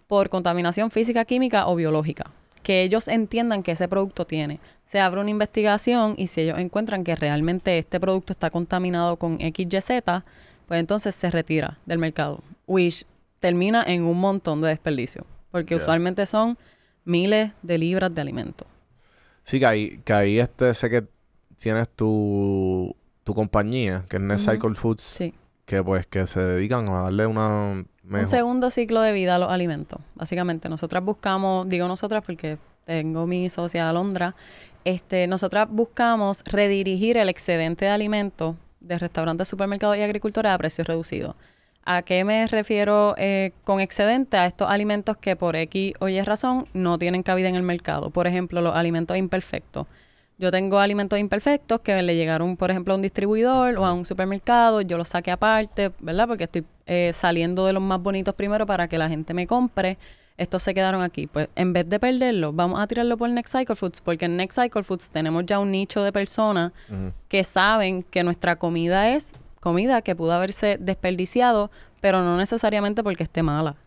Speaker 2: por contaminación física, química o biológica, que ellos entiendan que ese producto tiene. Se abre una investigación y si ellos encuentran que realmente este producto está contaminado con XYZ, pues entonces se retira del mercado, which termina en un montón de desperdicio. Porque usualmente son miles de libras de alimento. Sí,
Speaker 1: que ahí sé que tienes tu compañía, que es NetCycle Foods,
Speaker 2: sí.
Speaker 1: Que pues que se dedican a darle un
Speaker 2: segundo ciclo de vida a los alimentos. Básicamente, nosotras buscamos, digo nosotras porque tengo mi socia Alondra, nosotras buscamos redirigir el excedente de alimentos de restaurantes, supermercados y agricultores a precios reducidos. ¿A qué me refiero con excedente? A estos alimentos que por X o Y razón no tienen cabida en el mercado. Por ejemplo, los alimentos imperfectos. Yo tengo alimentos imperfectos que le llegaron, por ejemplo, a un distribuidor o a un supermercado. Yo los saqué aparte, ¿verdad? Porque estoy saliendo de los más bonitos primero para que la gente me compre. Estos se quedaron aquí. Pues en vez de perderlos, vamos a tirarlo por Next Cycle Foods, porque en Next Cycle Foods tenemos ya un nicho de personas que saben que nuestra comida es comida que pudo haberse desperdiciado, pero no necesariamente porque esté mala.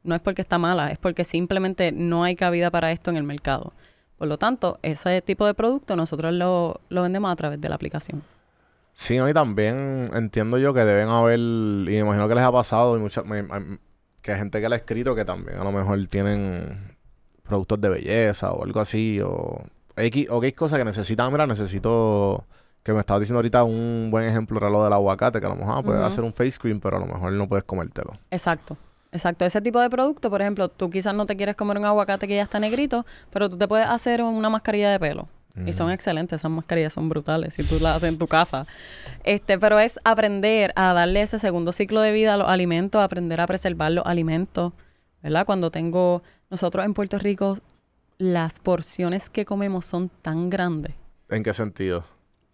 Speaker 2: No es porque está mala, es porque simplemente no hay cabida para esto en el mercado. Por lo tanto, ese tipo de producto nosotros lo vendemos a través de la aplicación.
Speaker 1: Sí, ¿no? Y también entiendo yo que deben haber, y me imagino que les ha pasado, y que hay gente que le ha escrito que también a lo mejor tienen productos de belleza o algo así, o que hay cosas que necesitan. Mira, necesito, que me estabas diciendo ahorita un buen ejemplo era lo del aguacate, que a lo mejor puedes hacer un face cream, pero a lo mejor no puedes comértelo.
Speaker 2: Exacto. Ese tipo de producto, por ejemplo, tú quizás no te quieres comer un aguacate que ya está negrito, pero tú te puedes hacer una mascarilla de pelo. Y son excelentes, esas mascarillas son brutales si tú las haces en tu casa. Pero es aprender a darle ese segundo ciclo de vida a los alimentos, aprender a preservar los alimentos, ¿verdad? Nosotros en Puerto Rico, las porciones que comemos son tan grandes.
Speaker 1: ¿En qué sentido?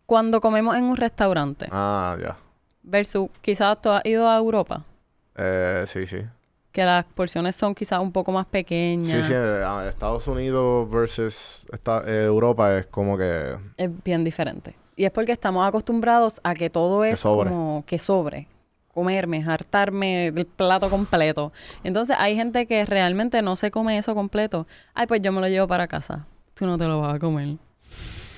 Speaker 2: Cuando comemos en un restaurante.
Speaker 1: Ah, ya.
Speaker 2: Versus, quizás tú has ido a Europa.
Speaker 1: Sí, sí.
Speaker 2: Que las porciones son quizás un poco más pequeñas.
Speaker 1: Sí, Estados Unidos versus Europa es como que...
Speaker 2: Es bien diferente. Y es porque estamos acostumbrados a que todo es como que sobre. Comerme, hartarme del plato completo. Entonces hay gente que realmente no se come eso completo. Ay, pues yo me lo llevo para casa. Tú no te lo vas a comer.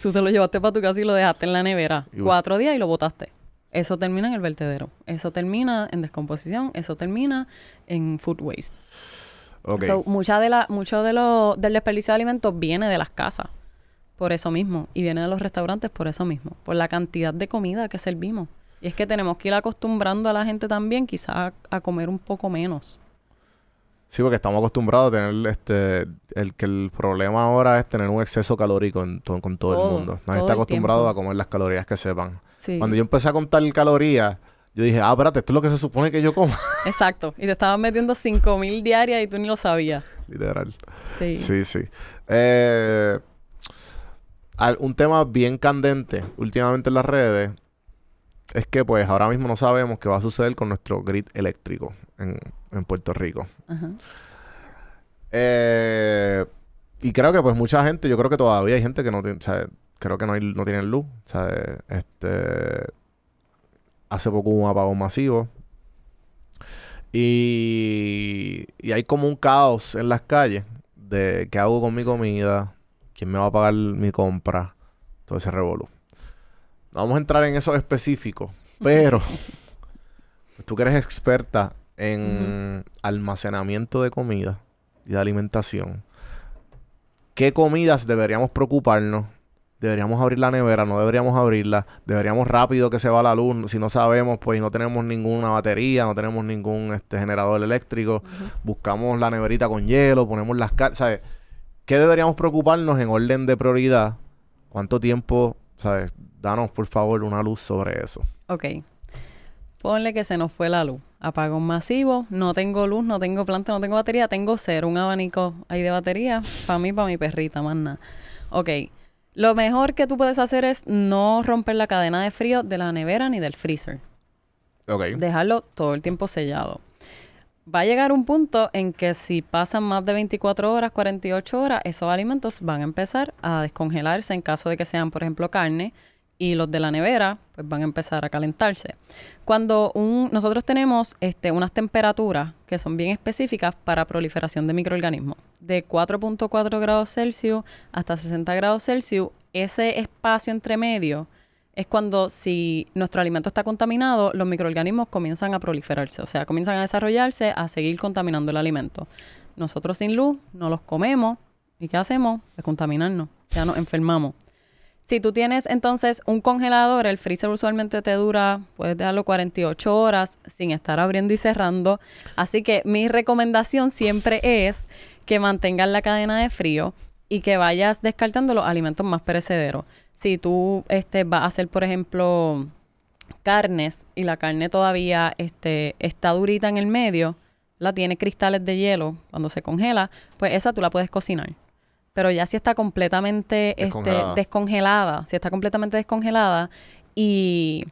Speaker 2: Tú te lo llevaste para tu casa y lo dejaste en la nevera 4 días y lo botaste. Eso termina en el vertedero. Eso termina en descomposición. Eso termina en food waste.
Speaker 1: Okay.
Speaker 2: So, mucho del desperdicio de alimentos viene de las casas. Por eso mismo. Y viene de los restaurantes por eso mismo. Por la cantidad de comida que servimos. Y es que tenemos que ir acostumbrando a la gente también quizás a comer un poco menos.
Speaker 1: Sí, porque estamos acostumbrados a tener el problema ahora es tener un exceso calórico con todo el mundo. Nadie está acostumbrado a comer las calorías que sepan. Sí. Cuando yo empecé a contar calorías, yo dije, espérate, esto es lo que se supone que yo como.
Speaker 2: Exacto. Y te estaban metiendo 5,000 diarias y tú ni lo sabías.
Speaker 1: Literal.
Speaker 2: Sí.
Speaker 1: Sí. Un tema bien candente últimamente en las redes es que pues ahora mismo no sabemos qué va a suceder con nuestro grid eléctrico en Puerto Rico.
Speaker 2: Ajá.
Speaker 1: Y creo que pues mucha gente, yo creo que todavía hay gente que no tiene, o sea, creo que no tienen luz. O sea, hace poco hubo un apagón masivo. Y hay como un caos en las calles de qué hago con mi comida, quién me va a pagar mi compra, todo ese revolú. No vamos a entrar en eso específico, pero tú que eres experta en almacenamiento de comida y de alimentación, ¿qué comidas deberíamos preocuparnos? ¿Deberíamos abrir la nevera? ¿No deberíamos abrirla? ¿Deberíamos rápido que se va la luz? Si no sabemos, pues no tenemos ninguna batería, no tenemos ningún generador eléctrico, buscamos la neverita con hielo, ponemos las carnes, ¿sabes? ¿Qué deberíamos preocuparnos en orden de prioridad? ¿Cuánto tiempo, sabes? Danos, por favor, una luz sobre eso.
Speaker 2: Ok. Ponle que se nos fue la luz. Apagón masivo. No tengo luz, no tengo planta, no tengo batería. Tengo cero. Un abanico ahí de batería. Para mí, para mi perrita, más nada. Ok. Lo mejor que tú puedes hacer es no romper la cadena de frío de la nevera ni del freezer.
Speaker 1: Ok.
Speaker 2: Dejarlo todo el tiempo sellado. Va a llegar un punto en que si pasan más de 24 horas, 48 horas, esos alimentos van a empezar a descongelarse en caso de que sean, por ejemplo, carne. Y los de la nevera, pues van a empezar a calentarse. Cuando nosotros tenemos unas temperaturas que son bien específicas para proliferación de microorganismos, de 4.4 grados Celsius hasta 60 grados Celsius, ese espacio entre medio es cuando si nuestro alimento está contaminado, los microorganismos comienzan a proliferarse, o sea, comienzan a desarrollarse, a seguir contaminando el alimento. Nosotros sin luz no los comemos. ¿Y qué hacemos? Descontaminarnos. Ya nos enfermamos. Si tú tienes entonces un congelador, el freezer usualmente te dura, puedes dejarlo 48 horas sin estar abriendo y cerrando. Así que mi recomendación siempre es que mantengas la cadena de frío y que vayas descartando los alimentos más perecederos. Si tú vas a hacer, por ejemplo, carnes y la carne todavía está durita en el medio, tiene cristales de hielo cuando se congela, pues esa tú la puedes cocinar. Pero ya si está completamente descongelada, si está completamente descongelada y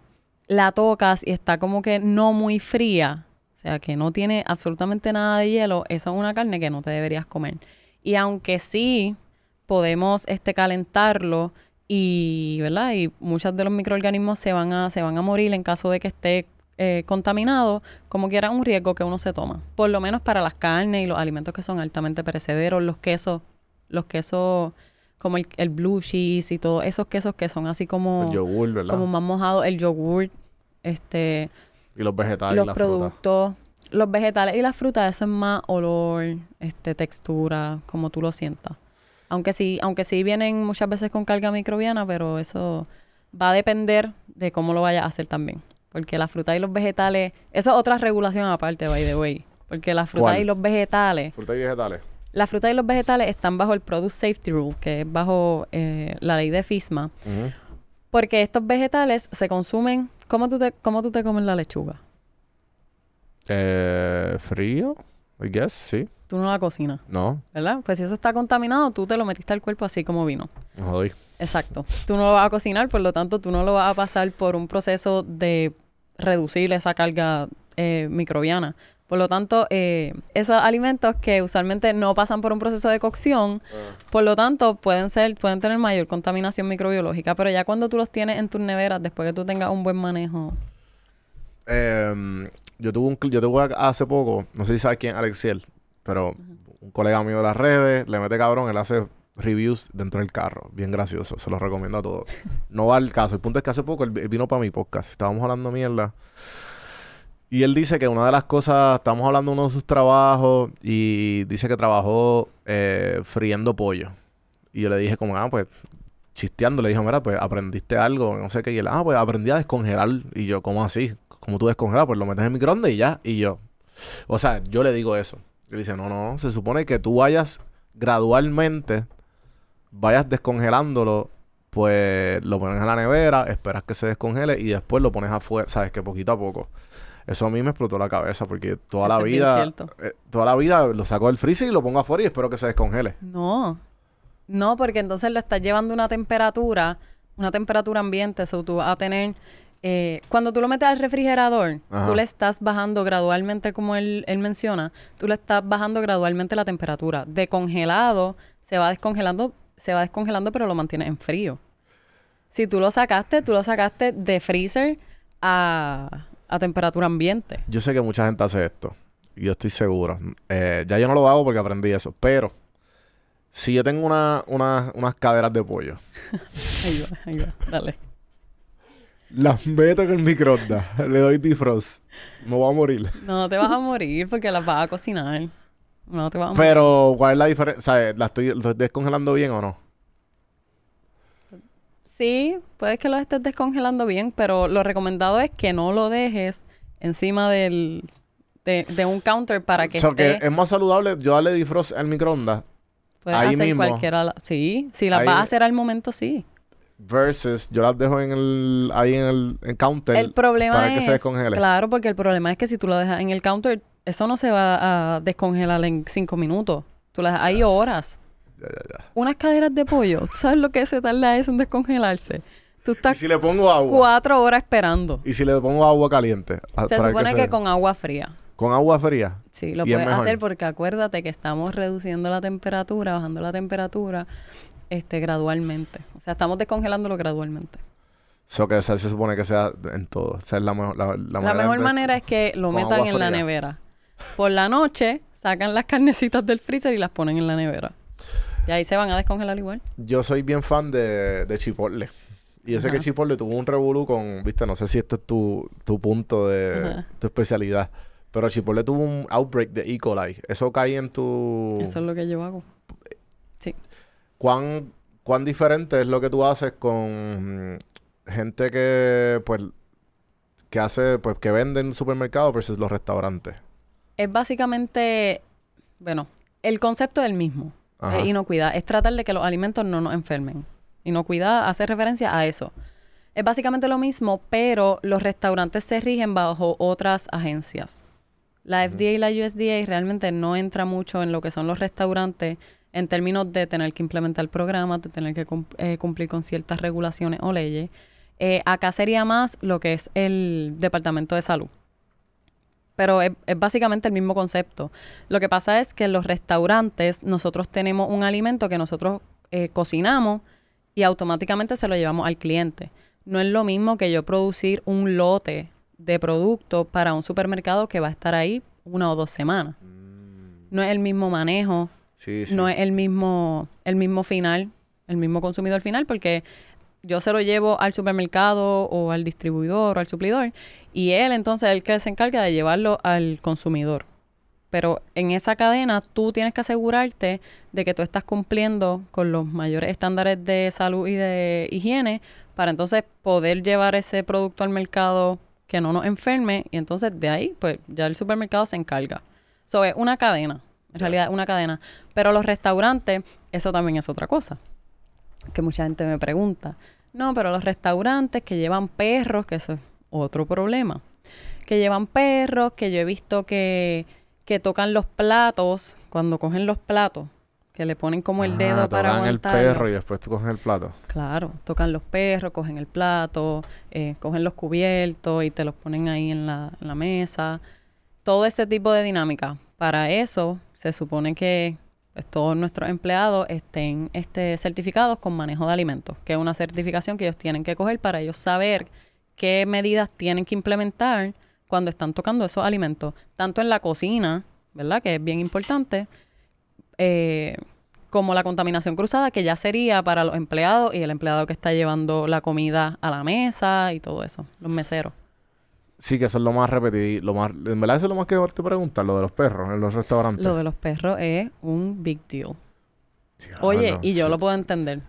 Speaker 2: la tocas y está como que no muy fría, o sea, que no tiene absolutamente nada de hielo, eso es una carne que no te deberías comer. Y aunque sí podemos calentarlo y, ¿verdad? Y muchos de los microorganismos se van a morir en caso de que esté contaminado, como quiera un riesgo que uno se toma. Por lo menos para las carnes y los alimentos que son altamente perecederos, los quesos como el blue cheese y todos esos quesos que son así como...
Speaker 1: El yogur, ¿verdad?
Speaker 2: Como más mojados, el yogur,
Speaker 1: Y los vegetales
Speaker 2: los
Speaker 1: y las
Speaker 2: productos, los vegetales y las frutas, eso es más olor, textura, como tú lo sientas. Aunque sí vienen muchas veces con carga microbiana, pero eso va a depender de cómo lo vayas a hacer también. Porque la fruta y los vegetales, eso es otra regulación aparte, by the way. Porque la fruta y los vegetales...
Speaker 1: Fruta y vegetales.
Speaker 2: La fruta y los vegetales están bajo el Produce Safety Rule, que es bajo la ley de FSMA. Porque estos vegetales se consumen... ¿Cómo tú te comes la lechuga?
Speaker 1: Frío, I guess, sí.
Speaker 2: Tú no la cocinas.
Speaker 1: No.
Speaker 2: ¿Verdad? Pues si eso está contaminado, tú te lo metiste al cuerpo así como vino.
Speaker 1: Me jodí.
Speaker 2: Exacto. Tú no lo vas a cocinar, por lo tanto, tú no lo vas a pasar por un proceso de reducir esa carga microbiana. Por lo tanto, esos alimentos que usualmente no pasan por un proceso de cocción, por lo tanto, pueden tener mayor contaminación microbiológica. Pero ya cuando tú los tienes en tus neveras, después que tú tengas un buen manejo...
Speaker 1: Yo tuve hace poco, no sé si sabes quién es Alexiel, pero un colega mío de las redes, le mete cabrón, él hace reviews dentro del carro. Bien gracioso, se los recomiendo a todos. No va al caso. El punto es que hace poco él vino para mi podcast. Estábamos hablando mierda. Y él dice que una de las cosas... Estábamos hablando de uno de sus trabajos y dice que trabajó friendo pollo. Y yo le dije como, pues... Chisteando, le dije, mira, pues aprendiste algo, no sé qué. Y él, pues aprendí a descongelar. Y yo, ¿cómo así? ¿Cómo tú descongelas? Pues lo metes en el microondas y ya. Y yo... O sea, yo le digo eso. Y él dice, no. Se supone que tú vayas gradualmente... Vayas descongelándolo... Pues lo pones en la nevera, esperas que se descongele y después lo pones afuera, sabes, que poquito a poco. Eso a mí me explotó la cabeza porque toda la vida lo saco del freezer y lo pongo afuera y espero que se descongele.
Speaker 2: No, porque entonces lo estás llevando a una temperatura ambiente, eso tú vas a tener... cuando tú lo metes al refrigerador, tú le estás bajando gradualmente, como él menciona, tú le estás bajando gradualmente la temperatura. De congelado, se va descongelando, pero lo mantienes en frío. Si tú lo sacaste de freezer a temperatura ambiente.
Speaker 1: Yo sé que mucha gente hace esto. Y yo estoy seguro. Ya yo no lo hago porque aprendí eso. Pero si yo tengo unas caderas de pollo.
Speaker 2: Ahí va. Dale.
Speaker 1: Las meto en el microondas. Le doy defrost. Me voy a morir.
Speaker 2: No te vas a morir porque las vas a cocinar. No te vas a morir.
Speaker 1: Pero, ¿cuál es la diferencia? ¿Sabes? ¿Lo estoy descongelando bien o no?
Speaker 2: Sí, puedes que lo estés descongelando bien, pero lo recomendado es que no lo dejes encima de un counter para que
Speaker 1: que es más saludable yo darle defrost al microondas.
Speaker 2: Puedes
Speaker 1: ahí
Speaker 2: hacer
Speaker 1: mismo.
Speaker 2: cualquiera. Sí, si las vas a hacer al momento, sí.
Speaker 1: Versus yo las dejo en el counter
Speaker 2: el problema
Speaker 1: para que se descongele.
Speaker 2: Claro, porque el problema es que si tú lo dejas en el counter, eso no se va a descongelar en 5 minutos. Tú las dejas ahí horas.
Speaker 1: Ya.
Speaker 2: Unas caderas de pollo, ¿tú sabes lo que se tarda eso en descongelarse? Tú estás
Speaker 1: ¿Y si le pongo agua?
Speaker 2: 4 horas esperando.
Speaker 1: ¿Y si le pongo agua caliente?
Speaker 2: Se supone que con agua fría.
Speaker 1: ¿Con agua fría?
Speaker 2: Sí, lo puedes hacer porque acuérdate que estamos reduciendo la temperatura, bajando la temperatura gradualmente. O sea, estamos descongelándolo gradualmente.
Speaker 1: Eso que se supone que sea en todo. O sea, es la
Speaker 2: mejor manera es que lo metan en la nevera. Por la noche sacan las carnecitas del freezer y las ponen en la nevera. Y ahí se van a descongelar igual.
Speaker 1: Yo soy bien fan de Chipotle. Y yo sé que Chipotle tuvo un revolú con... Viste, no sé si esto es tu punto de... tu especialidad. Pero Chipotle tuvo un outbreak de E. coli. ¿Eso cae en tu...?
Speaker 2: Eso es lo que yo hago. Sí.
Speaker 1: ¿Cuán diferente es lo que tú haces con gente que, pues... que hace... pues que vende en supermercados versus los restaurantes?
Speaker 2: Es básicamente... Bueno, el concepto es el mismo. Inocuidad. Es tratar de que los alimentos no nos enfermen. Inocuidad hace referencia a eso. Es básicamente lo mismo, pero los restaurantes se rigen bajo otras agencias. La FDA y la USDA realmente no entra mucho en lo que son los restaurantes en términos de tener que implementar programas, de tener que cumplir con ciertas regulaciones o leyes. Acá sería más lo que es el Departamento de Salud. Pero es básicamente el mismo concepto. Lo que pasa es que en los restaurantes nosotros tenemos un alimento que nosotros cocinamos y automáticamente se lo llevamos al cliente. No es lo mismo que yo producir un lote de producto para un supermercado que va a estar ahí 1 o 2 semanas. No es el mismo manejo, no es el mismo final, el mismo consumidor final, porque yo se lo llevo al supermercado o al distribuidor o al suplidor y él entonces es el que se encarga de llevarlo al consumidor. Pero en esa cadena tú tienes que asegurarte de que tú estás cumpliendo con los mayores estándares de salud y de higiene para entonces poder llevar ese producto al mercado que no nos enferme y entonces de ahí pues ya el supermercado se encarga. So, es una cadena, en realidad es una cadena. Pero los restaurantes, eso también es otra cosa, que mucha gente me pregunta. No, pero los restaurantes que llevan perros, que eso es otro problema. Que llevan perros, que yo he visto que tocan los platos, cuando cogen los platos, que le ponen como el dedo para aguantarlo.
Speaker 1: El perro y después tú coges el plato.
Speaker 2: Claro, tocan los perros, cogen el plato, cogen los cubiertos y te los ponen ahí en la mesa. Todo ese tipo de dinámica. Para eso se supone que pues, todos nuestros empleados estén certificados con manejo de alimentos, que es una certificación que ellos tienen que coger para ellos saber qué medidas tienen que implementar cuando están tocando esos alimentos, tanto en la cocina, ¿verdad? Que es bien importante, como la contaminación cruzada, que ya sería para los empleados y el empleado que está llevando la comida a la mesa y todo eso, los meseros.
Speaker 1: Sí, que eso es lo más repetido, en verdad eso es lo más que te preguntan, lo de los perros en los restaurantes.
Speaker 2: Lo de los perros es un big deal. Oye, y yo lo puedo entender.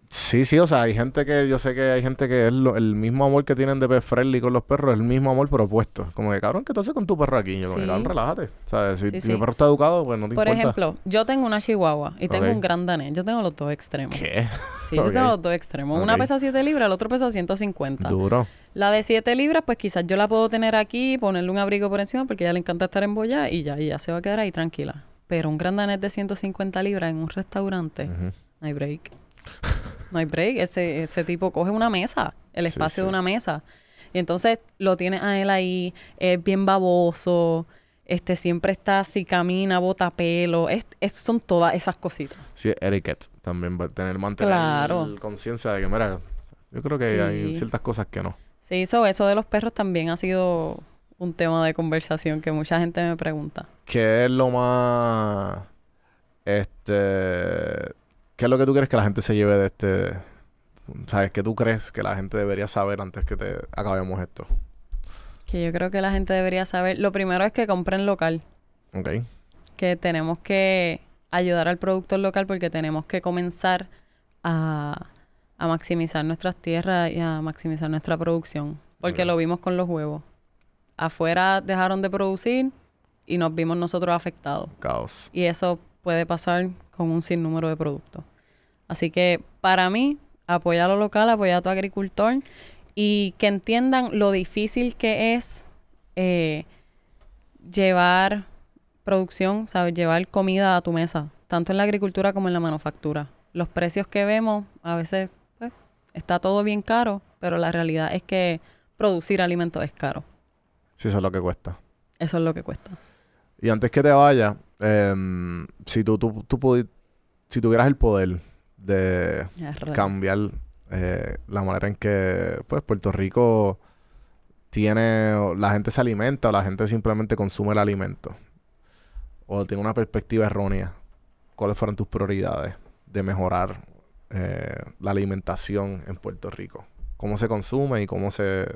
Speaker 1: Sí, o sea, hay gente que, yo sé que hay gente que es el mismo amor que tienen de pet friendly con los perros, es el mismo amor pero opuesto. Como que, cabrón, ¿qué tú haces con tu perro aquí? Yo como que, cabrón, relájate. ¿Sabes? Si mi perro está educado, pues no te importa.
Speaker 2: Por ejemplo, yo tengo una chihuahua y tengo un gran danés. Yo tengo los dos extremos.
Speaker 1: ¿Qué?
Speaker 2: Sí, yo tengo los dos extremos. Una pesa 7 libras, el otro pesa 150.
Speaker 1: Duro.
Speaker 2: La de 7 libras, pues quizás yo la puedo tener aquí, ponerle un abrigo por encima porque a ella le encanta estar embollada y ya se va a quedar ahí tranquila. Pero un gran danés de 150 libras en un restaurante, no hay break. No hay break. Ese tipo coge una mesa, el espacio de una mesa. Y entonces lo tienes a él ahí, es bien baboso, siempre está, si camina, bota pelo. Son todas esas cositas.
Speaker 1: Sí, etiquette también, mantener conciencia de que, mira, yo creo que hay ciertas cosas que no. Sí,
Speaker 2: eso de los perros también ha sido un tema de conversación que mucha gente me pregunta.
Speaker 1: ¿Qué es lo más... ¿Qué es lo que tú crees que la gente se lleve de ¿Sabes? ¿Qué tú crees que la gente debería saber antes que acabemos esto?
Speaker 2: Que yo creo que la gente debería saber... Lo primero es que compren local.
Speaker 1: Ok.
Speaker 2: Que tenemos que ayudar al productor local porque tenemos que comenzar a maximizar nuestras tierras y a maximizar nuestra producción. Porque lo vimos con los huevos. Afuera dejaron de producir y nos vimos nosotros afectados.
Speaker 1: Caos.
Speaker 2: Y eso puede pasar con un sinnúmero de productos. Así que, para mí, apoya a lo local, apoya a tu agricultor y que entiendan lo difícil que es llevar producción, ¿sabes? Llevar comida a tu mesa, tanto en la agricultura como en la manufactura. Los precios que vemos, a veces, pues, está todo bien caro, pero la realidad es que producir alimentos es caro.
Speaker 1: Sí, eso es lo que cuesta.
Speaker 2: Eso es lo que cuesta.
Speaker 1: Y antes que te vayas, si si tuvieras el poder de cambiar la manera en que pues Puerto Rico la gente se alimenta o la gente simplemente consume el alimento o tiene una perspectiva errónea, ¿cuáles fueron tus prioridades de mejorar la alimentación en Puerto Rico? ¿Cómo se consume y cómo se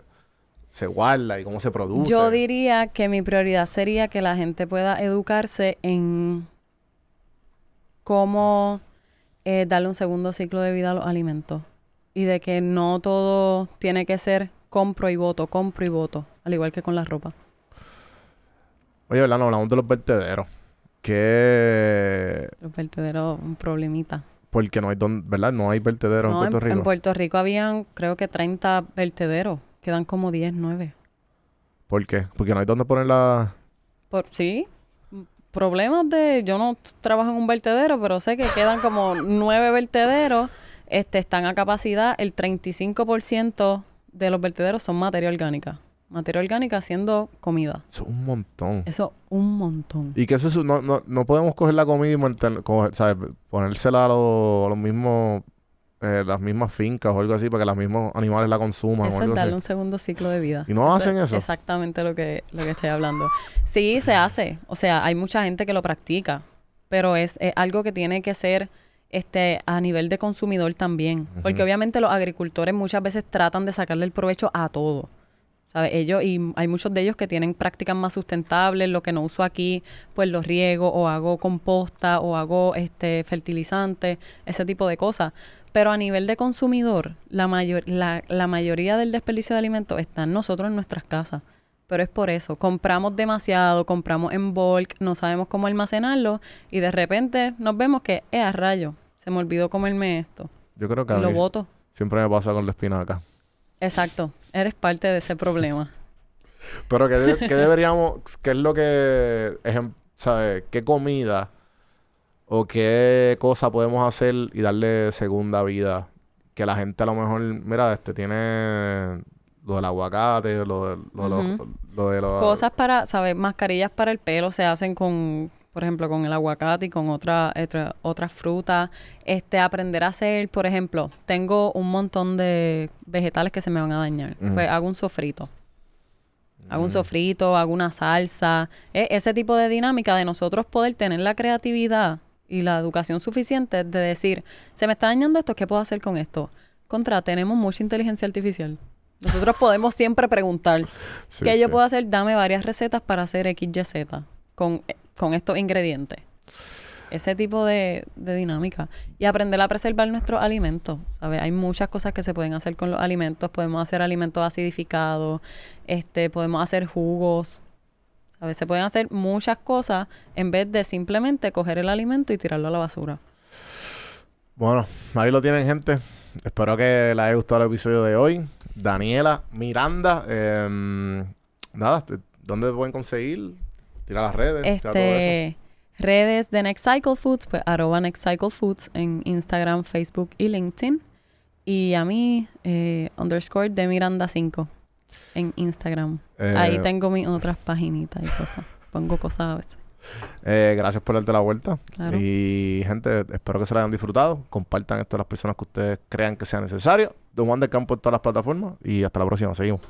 Speaker 1: guarda y cómo se produce?
Speaker 2: Yo diría que mi prioridad sería que la gente pueda educarse en cómo darle un segundo ciclo de vida a los alimentos. Y de que no todo tiene que ser compro y voto, al igual que con la ropa.
Speaker 1: Oye, ¿verdad? No hablamos de los vertederos.
Speaker 2: Los vertederos, un problemita.
Speaker 1: Porque no hay ¿verdad? No hay vertederos en Puerto Rico.
Speaker 2: En Puerto Rico habían, creo que 30 vertederos. Quedan como 10, 9.
Speaker 1: ¿Por qué? Porque no hay dónde poner la...
Speaker 2: Sí. problemas de... Yo no trabajo en un vertedero, pero sé que quedan como 9 vertederos. Están a capacidad. El 35% de los vertederos son materia orgánica. Materia orgánica haciendo comida.
Speaker 1: Eso es un montón.
Speaker 2: Eso un montón.
Speaker 1: Y que eso no podemos coger la comida y ¿sabes? Ponérsela a los mismos... las mismas fincas o algo así para que los mismos animales la consuman.
Speaker 2: Eso
Speaker 1: o algo
Speaker 2: es darle
Speaker 1: así.
Speaker 2: un segundo ciclo de vida.
Speaker 1: ¿Y no hacen
Speaker 2: Es
Speaker 1: eso?
Speaker 2: exactamente lo que estoy hablando. Sí, se hace. O sea, hay mucha gente que lo practica, pero es algo que tiene que ser a nivel de consumidor también. Porque obviamente los agricultores muchas veces tratan de sacarle el provecho a todo. ¿Sabes? Y hay muchos de ellos que tienen prácticas más sustentables. Lo que no uso aquí, pues lo riego o hago composta o hago fertilizante, ese tipo de cosas. Pero a nivel de consumidor, la mayoría del desperdicio de alimentos está en nosotros en nuestras casas. Pero es por eso. Compramos demasiado, compramos en bulk, no sabemos cómo almacenarlo y de repente nos vemos que, a rayo, se me olvidó comerme esto.
Speaker 1: Yo creo que
Speaker 2: y lo boto.
Speaker 1: Siempre me pasa con la espinaca.
Speaker 2: Exacto. Eres parte de ese problema.
Speaker 1: Pero ¿qué deberíamos... ¿Qué es lo que... ¿sabes? ¿Qué comida o qué cosa podemos hacer y darle segunda vida? Que la gente a lo mejor... Mira, tiene... Lo del aguacate, lo de los...
Speaker 2: Cosas para, ¿sabes? Mascarillas para el pelo se hacen con... Por ejemplo, con el aguacate y con otras frutas. Aprender a hacer, por ejemplo, tengo un montón de vegetales que se me van a dañar. Pues hago un sofrito. Hago un sofrito, hago una salsa. Ese tipo de dinámica de nosotros poder tener la creatividad y la educación suficiente de decir, se me está dañando esto, ¿qué puedo hacer con esto? Tenemos mucha inteligencia artificial. Nosotros podemos siempre preguntar, ¿qué yo puedo hacer? Dame varias recetas para hacer XYZ con estos ingredientes. Ese tipo de dinámica. Y aprender a preservar nuestros alimentos. ¿Sabes? Hay muchas cosas que se pueden hacer con los alimentos. Podemos hacer alimentos acidificados. Podemos hacer jugos. ¿Sabes? Se pueden hacer muchas cosas en vez de simplemente coger el alimento y tirarlo a la basura.
Speaker 1: Bueno, ahí lo tienen, gente. Espero que les haya gustado el episodio de hoy. Daniela Miranda. Nada, ¿dónde pueden conseguir? Tira las redes. Tira todo eso.
Speaker 2: Redes de Next Cycle Foods, pues @NextCycleFoods en Instagram, Facebook y LinkedIn. Y a mí, _ de Miranda 5 en Instagram. Ahí tengo mis otras paginitas y cosas. Pongo cosas a veces.
Speaker 1: Gracias por darte la vuelta.
Speaker 2: Claro.
Speaker 1: Y gente, espero que se lo hayan disfrutado. Compartan esto a las personas que ustedes crean que sea necesario. Don Juan del Campo en todas las plataformas. Y hasta la próxima. Seguimos.